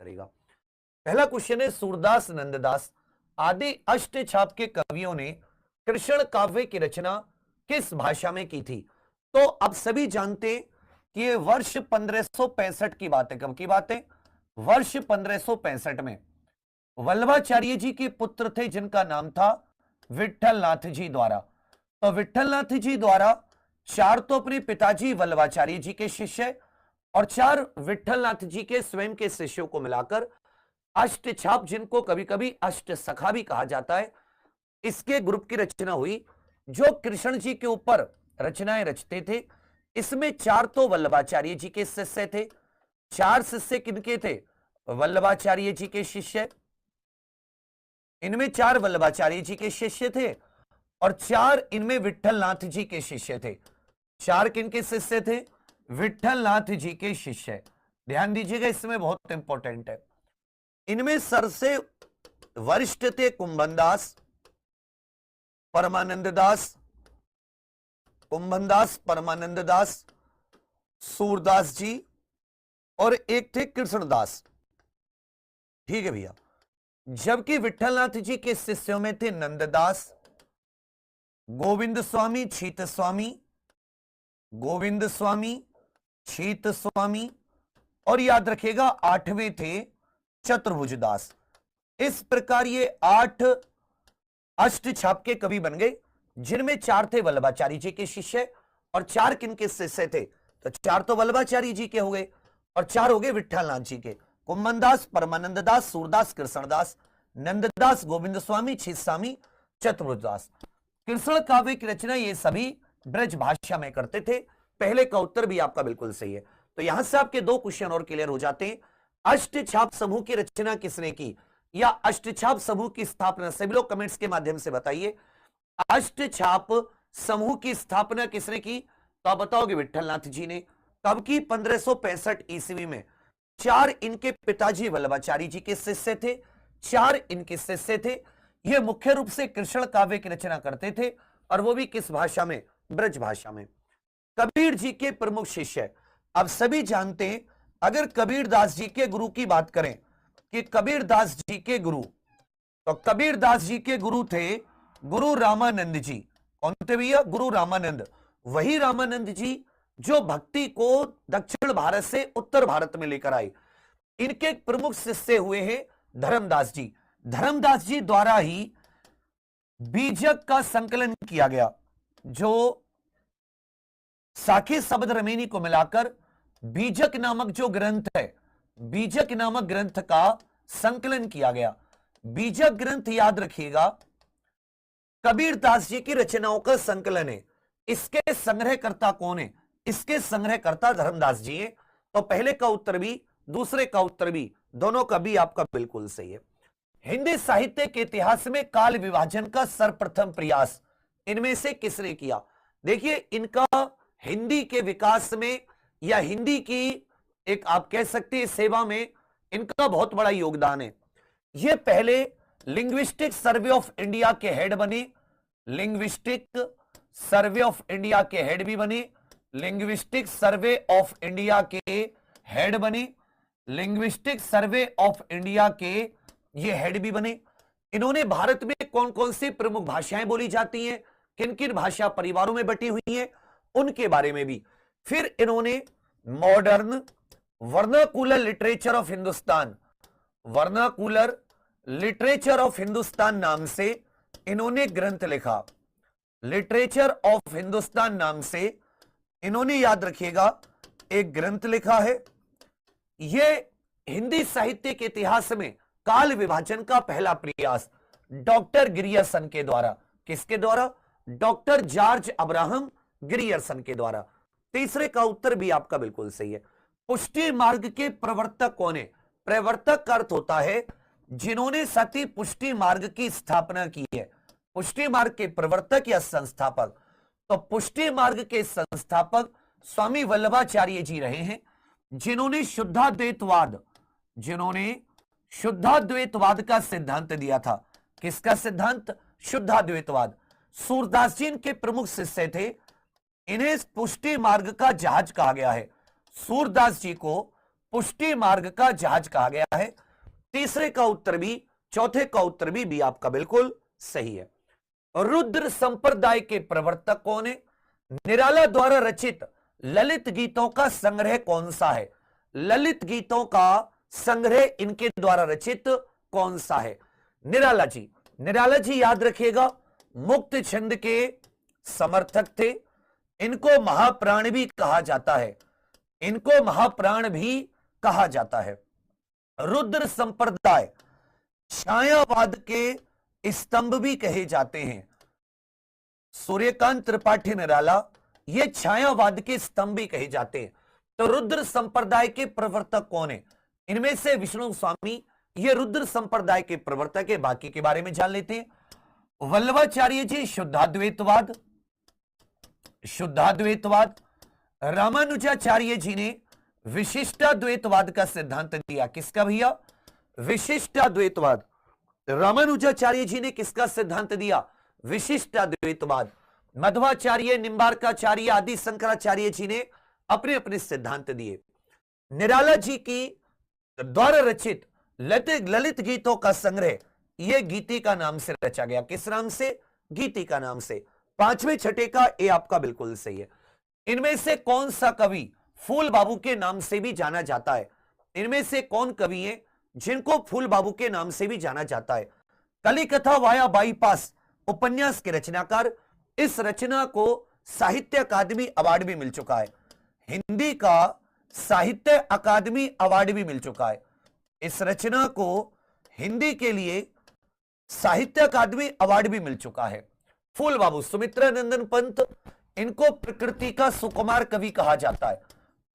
करेगा। पहला क्वेश्चन है, सूरदास नंददास आदि अष्टछाप के कवियों ने कृष्ण काव्य की रचना किस भाषा में की थी? तो अब सभी जानते हैं कि ये वर्ष 1565 की बात है। कब की बात है? वर्ष 1565 में वल्लभाचार्य जी के पुत्र थे जिनका नाम था विट्ठलनाथ जी द्वारा। तो विट्ठलनाथ जी द्वारा 4 तो अपने पिताजी वल्लभाचार्य जी के शिष्य और 4 विट्ठलनाथ जी के स्वयं के शिष्यों को मिलाकर अष्टछाप, जिनको कभी कभी अष्ट सखा भी कहा जाता है, इसके ग्रुप की रचना हुई जो कृष्ण जी के ऊपर रचनाएं रचते थे। इसमें 4 तो वल्लभाचार्य जी के शिष्य थे। 4 शिष्य किनके थे? वल्लभाचार्य जी के शिष्य। इनमें 4 वल्लभाचार्य जी के शिष्य थे और 4 इनमें विट्ठलनाथ जी के शिष्य थे। 4 किनके शिष्य थे? विट्ठलनाथ जी के शिष्य। ध्यान दीजिएगा, इसमें बहुत इंपॉर्टेंट है। इनमें सबसे वरिष्ठ थे कुंभनदास, परमानंद दास, कुंभनदास, परमानंद दास, सूरदास जी और एक थे कृष्णदास। ठीक है भैया। जबकि विट्ठलनाथ जी के शिष्यों में थे नंददास, गोविंद स्वामी, छीत स्वामी, गोविंद स्वामी, छीत स्वामी और याद रखिएगा 8वें थे चतुर्भुजदास। इस प्रकार ये 8 अष्टछाप के कवि बन गए, जिनमें 4 थे वल्लभाचार्य जी के शिष्य और 4 किनके शिष्य थे? तो 4 तो वल्लभाचार्य जी के हो गए और 4 हो गए विट्ठलनाथ जी के। कुंभनदास, परमानंद दास, सूरदास, कृष्णदास, नंददास, गोविंद स्वामी, छीत स्वामी, चतुर्भुजदास। कृष्ण काव्य की रचना ये सभी ब्रज भाषा में करते थे। पहले का उत्तर भी आपका बिल्कुल सही है। तो यहां से आपके 2 क्वेश्चन और क्लियर हो जाते हैं। अष्टछाप समूह की रचना किसने की या अष्टछाप समूह की स्थापना, सभी लोग कमेंट्स के माध्यम से बताइए, अष्टछाप समूह की स्थापना किसने की? तो आप बताओगे विट्ठलनाथ जी ने। कब की? 1565 ईस्वी में। 4 इनके पिताजी वल्लभाचार्य जी के शिष्य थे, 4 इनके शिष्य थे। ये मुख्य रूप से कृष्ण काव्य की रचना करते थे और वो भी किस भाषा में? ब्रज भाषा में। कबीर जी के प्रमुख शिष्य, अब सभी जानते हैं, अगर कबीरदास जी के गुरु की बात करें कि कबीरदास जी के गुरु, तो कबीरदास जी के गुरु थे गुरु रामानंद जी। कौन थे भैया? गुरु रामानंद। वही रामानंद जी जो भक्ति को दक्षिण भारत से उत्तर भारत में लेकर आए। इनके प्रमुख शिष्य हुए हैं धर्मदास जी। धर्मदास जी द्वारा ही बीजक का संकलन किया गया, जो साखी शब्द रमेनी को मिलाकर बीजक नामक जो ग्रंथ है, बीजक नामक ग्रंथ का संकलन किया गया। बीजक ग्रंथ याद रखिएगा कबीरदास जी की रचनाओं का संकलन है। इसके संग्रहकर्ता कौन है? इसके संग्रहकर्ता धर्मदास जी हैं। तो पहले का उत्तर भी, दूसरे का उत्तर भी, दोनों का भी आपका बिल्कुल सही है। हिंदी साहित्य के इतिहास में काल विभाजन का सर्वप्रथम प्रयास इनमें से किसने किया? देखिए, इनका हिंदी के विकास में या हिंदी की एक आप कह सकते हैं सेवा में इनका बहुत बड़ा योगदान है। ये पहले लिंग्विस्टिक सर्वे ऑफ इंडिया के हेड बने, लिंग्विस्टिक सर्वे ऑफ इंडिया के हेड भी बने, लिंग्विस्टिक सर्वे ऑफ इंडिया के हेड बने, लिंग्विस्टिक सर्वे ऑफ इंडिया के ये हेड भी बने। इन्होंने भारत में कौन कौन सी प्रमुख भाषाएं बोली जाती हैं, किन किन भाषा परिवारों में बटी हुई हैं, उनके बारे में भी। फिर इन्होंने modern vernacular literature of Hindustan, vernacular literature of Hindustan नाम से इन्होंने ग्रंथ लिखा। लिटरेचर ऑफ हिंदुस्तान नाम से इन्होंने, याद रखिएगा, एक ग्रंथ लिखा है। यह हिंदी साहित्य के इतिहास में काल विभाजन का पहला प्रयास डॉक्टर ग्रियर्सन के द्वारा। किसके द्वारा? डॉक्टर जॉर्ज अब्राहम ग्रियर्सन के द्वारा। तीसरे का उत्तर भी आपका बिल्कुल सही है। पुष्टि मार्ग के प्रवर्तक कौन है? प्रवर्तक का अर्थ होता है जिन्होंने सती पुष्टि मार्ग की स्थापना की है। पुष्टि मार्ग के प्रवर्तक या संस्थापक, तो पुष्टि मार्ग के संस्थापक स्वामी वल्लभाचार्य जी रहे हैं, जिन्होंने शुद्धाद्वैतवाद का सिद्धांत दिया था। किसका सिद्धांत? शुद्धाद्वैतवाद। सूरदास जी इनके प्रमुख शिष्य थे। इन्हें पुष्टि मार्ग का जहाज कहा गया है। सूरदास जी को पुष्टि मार्ग का जहाज कहा गया है। तीसरे का उत्तर भी, चौथे का उत्तर भी आपका बिल्कुल सही है। रुद्र संप्रदाय के प्रवर्तक कौन है? निराला द्वारा रचित ललित गीतों का संग्रह कौन सा है? ललित गीतों का संग्रह इनके द्वारा रचित कौन सा है? निराला जी। निराला जी याद रखिएगा मुक्त छंद के समर्थक थे। इनको महाप्राण भी कहा जाता है, इनको महाप्राण भी कहा जाता है। रुद्र संप्रदाय छायावाद के स्तंभ भी कहे जाते हैं। सूर्यकांत त्रिपाठी निराला ये छायावाद के स्तंभ भी कहे जाते हैं। तो रुद्र संप्रदाय के प्रवर्तक कौन है? इनमें से विष्णु स्वामी ये रुद्र संप्रदाय के प्रवर्तक है। बाकी के बारे में जान लेते हैं। वल्लभाचार्य जी शुद्धाद्वैतवाद, शुद्धाद्वैतवाद। रामानुजाचार्य जी ने विशिष्टाद्वैतवाद का सिद्धांत दिया। किसका भैया? विशिष्टाद्वैतवाद। रामानुजाचार्य जी ने किसका सिद्धांत दिया? विशिष्टाद्वैतवाद। मध्वाचार्य, निम्बार्काचार्य आदि शंकराचार्य जी ने अपने अपने सिद्धांत दिए। निराला जी की द्वारा रचित ललित गीतों का संग्रह यह गीतिका नाम से रचा गया। किस नाम से? गीतिका नाम से। पांचवें छठे का ए आपका बिल्कुल सही है। इनमें से कौन सा कवि फूल बाबू के नाम से भी जाना जाता है? इनमें से कौन कवि हैं जिनको फूल बाबू के नाम से भी जाना जाता है? कलिकथा वाया बाईपास उपन्यास के रचनाकार। इस रचना को साहित्य अकादमी अवार्ड भी मिल चुका है। हिंदी का साहित्य अकादमी अवार्ड भी मिल चुका है। इस रचना को हिंदी के लिए साहित्य अकादमी अवार्ड भी मिल चुका है। फूल बाबू, सुमित्रानंदन पंत, इनको प्रकृति का सुकुमार कवि कहा जाता है।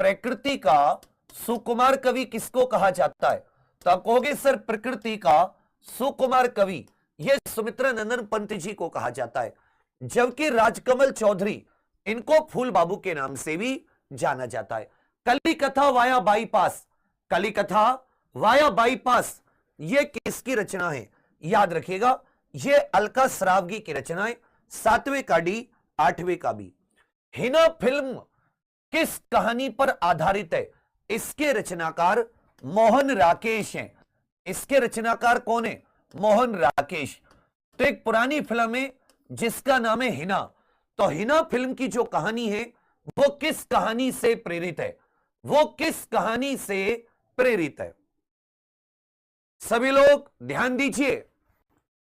प्रकृति का सुकुमार कवि किसको कहा जाता है? तो आप कहोगे सर प्रकृति का सुकुमार कवि यह सुमित्रानंदन पंत जी को कहा जाता है। जबकि राजकमल चौधरी, इनको फूल बाबू के नाम से भी जाना जाता है। कलिकथा वाया बाईपास, कलिकथा वाया बाईपास यह किसकी रचना है? याद रखिएगा यह अलका सरावगी की रचना है। 7वें का डी, 8वें का बी। हिना फिल्म किस कहानी पर आधारित है? इसके रचनाकार मोहन राकेश हैं। इसके रचनाकार कौन है? मोहन राकेश। तो एक पुरानी फिल्म है जिसका नाम है हिना। तो हिना फिल्म की जो कहानी है वो किस कहानी से प्रेरित है? वो किस कहानी से प्रेरित है? सभी लोग ध्यान दीजिए।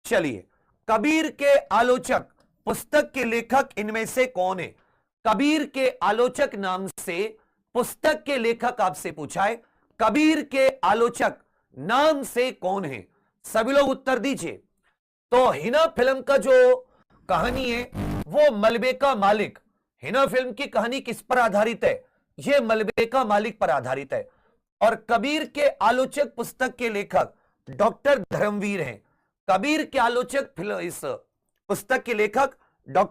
चलिए, कबीर के आलोचक पुस्तक के लेखक इनमें से कौन है? कबीर के आलोचक नाम से पुस्तक के लेखक आपसे पूछा है। कबीर के आलोचक नाम से कौन है? सभी लोग उत्तर दीजिए। तो हिना फिल्म का जो कहानी है वो मलबे का मालिक। हिना फिल्म की कहानी किस पर आधारित है? यह मलबे का मालिक पर आधारित है। और कबीर के आलोचक पुस्तक के लेखक डॉक्टर धर्मवीर हैं। कबीर के आलोचक इस पुस्तक के लेखक डॉक्टर